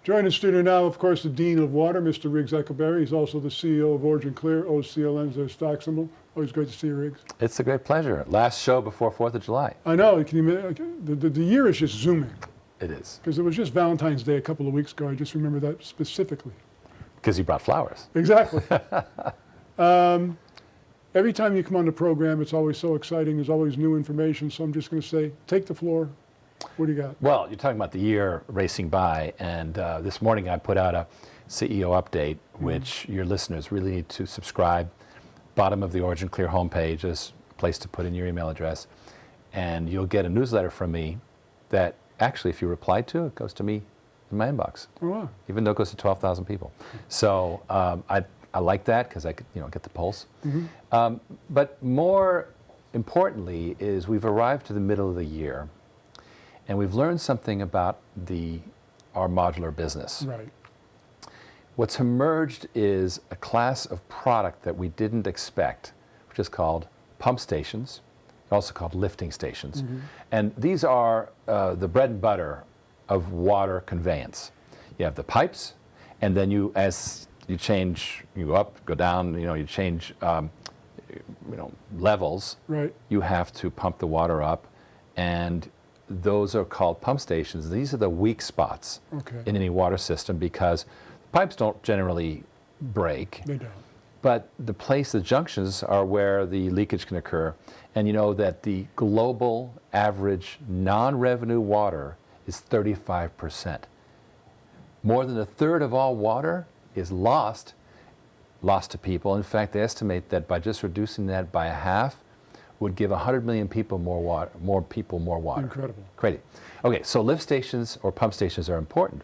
Joining the studio now, of course, the Dean of Water, Mr. Riggs Eckelberry. He's also the CEO of OriginClear, OCLN's their stock symbol. Always great to see you, Riggs. It's a great pleasure. Last show before 4th of July. I know. Can you, the year is just zooming. It is. Because it was just Valentine's Day a couple of weeks ago. I just remember that specifically. Because you brought flowers. Exactly. Every time you come on the program, it's always so exciting. There's always new information. So I'm just going to say, take the floor. What do you got? Well, you're talking about the year racing by, and this morning I put out a CEO update, which your listeners really need to subscribe. Bottom of the OriginClear homepage is a place to put in your email address, and you'll get a newsletter from me that actually, if you reply to, it goes to me in my inbox. Oh, wow. Even though it goes to 12,000 people. So I like that because I could, get the pulse. But more importantly is we've arrived to the middle of the year, and we've learned something about our modular business. Right. What's emerged is a class of product that we didn't expect, which is called pump stations, also called lifting stations. And these are the bread and butter of water conveyance. You have the pipes, and then as you change, you go up, go down, you change levels. Right. You have to pump the water up, and those are called pump stations. These are the weak spots in any water system because pipes don't generally break. They don't. But the junctions are where the leakage can occur. And you know that the global average non-revenue water is 35%. More than a third of all water is lost to people. In fact, they estimate that by just reducing that by a half would give 100 million people more water. Incredible. Crazy. Okay, so lift stations or pump stations are important,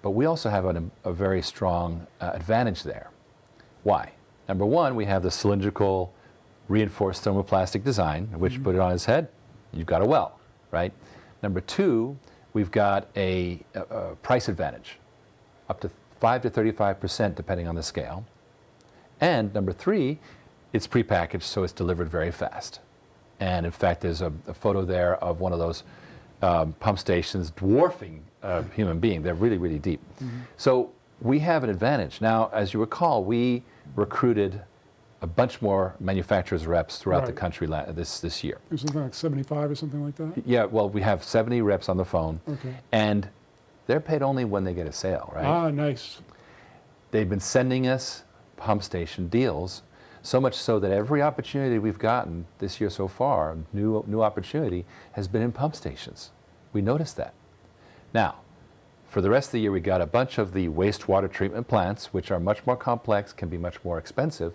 but we also have a very strong advantage there. Why? Number one, we have the cylindrical reinforced thermoplastic design, which put it on its head, you've got a well, right? Number two, we've got a price advantage, up to 5 to 35% depending on the scale. And number three, it's prepackaged, so it's delivered very fast. And in fact, there's a photo there of one of those pump stations dwarfing a human being. They're really, really deep. So we have an advantage. Now, as you recall, we recruited a bunch more manufacturers reps throughout the country this year. It was something like 75 or something like that? Yeah, well, we have 70 reps on the phone. And they're paid only when they get a sale, right? Ah, nice. They've been sending us pump station deals, so much so that every opportunity we've gotten this year so far, new opportunity, has been in pump stations. We noticed that. Now, for the rest of the year, we got a bunch of the wastewater treatment plants, which are much more complex, can be much more expensive,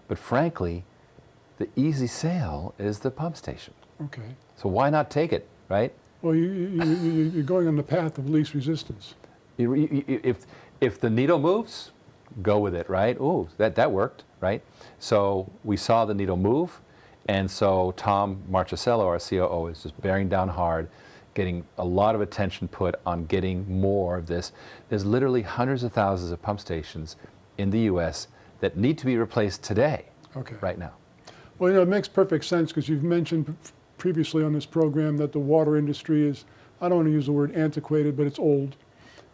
but frankly, the easy sale is the pump station. Okay. So why not take it, right? Well, you're going on the path of least resistance. If the needle moves, go with it, right? Ooh, that worked, right? So we saw the needle move, and so Tom Marchicello, our COO, is just bearing down hard, getting a lot of attention put on getting more of this. There's literally hundreds of thousands of pump stations in the U.S. that need to be replaced today, right now. Well, it makes perfect sense because you've mentioned previously on this program that the water industry is, I don't want to use the word antiquated, but it's old,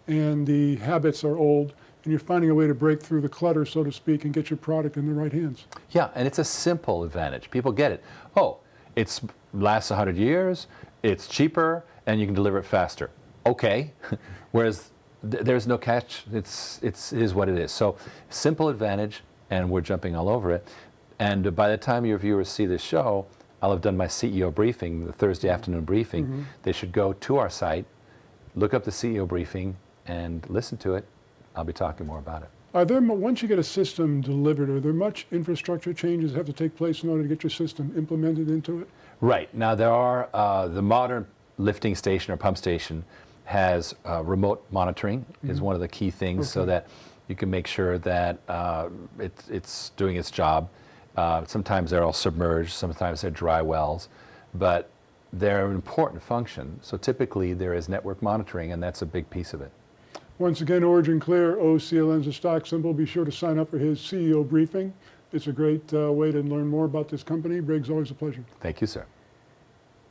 and the habits are old, and you're finding a way to break through the clutter, so to speak, and get your product in the right hands. Yeah, and it's a simple advantage. People get it. Oh, it lasts 100 years, it's cheaper, and you can deliver it faster. Okay, whereas there's no catch. It is what it is. So simple advantage, and we're jumping all over it. And by the time your viewers see this show, I'll have done my CEO briefing, the Thursday afternoon briefing. They should go to our site, look up the CEO briefing, and listen to it. I'll be talking more about it. Are there, once you get a system delivered, are there much infrastructure changes that have to take place in order to get your system implemented into it? Right. Now there are, the modern lifting station or pump station has remote monitoring is one of the key things so that you can make sure that it's doing its job. Sometimes they're all submerged, sometimes they're dry wells, but they're an important function. So typically there is network monitoring, and that's a big piece of it. Once again, OriginClear, OCLN's a stock symbol. Be sure to sign up for his CEO briefing. It's a great way to learn more about this company. Briggs, always a pleasure. Thank you, sir.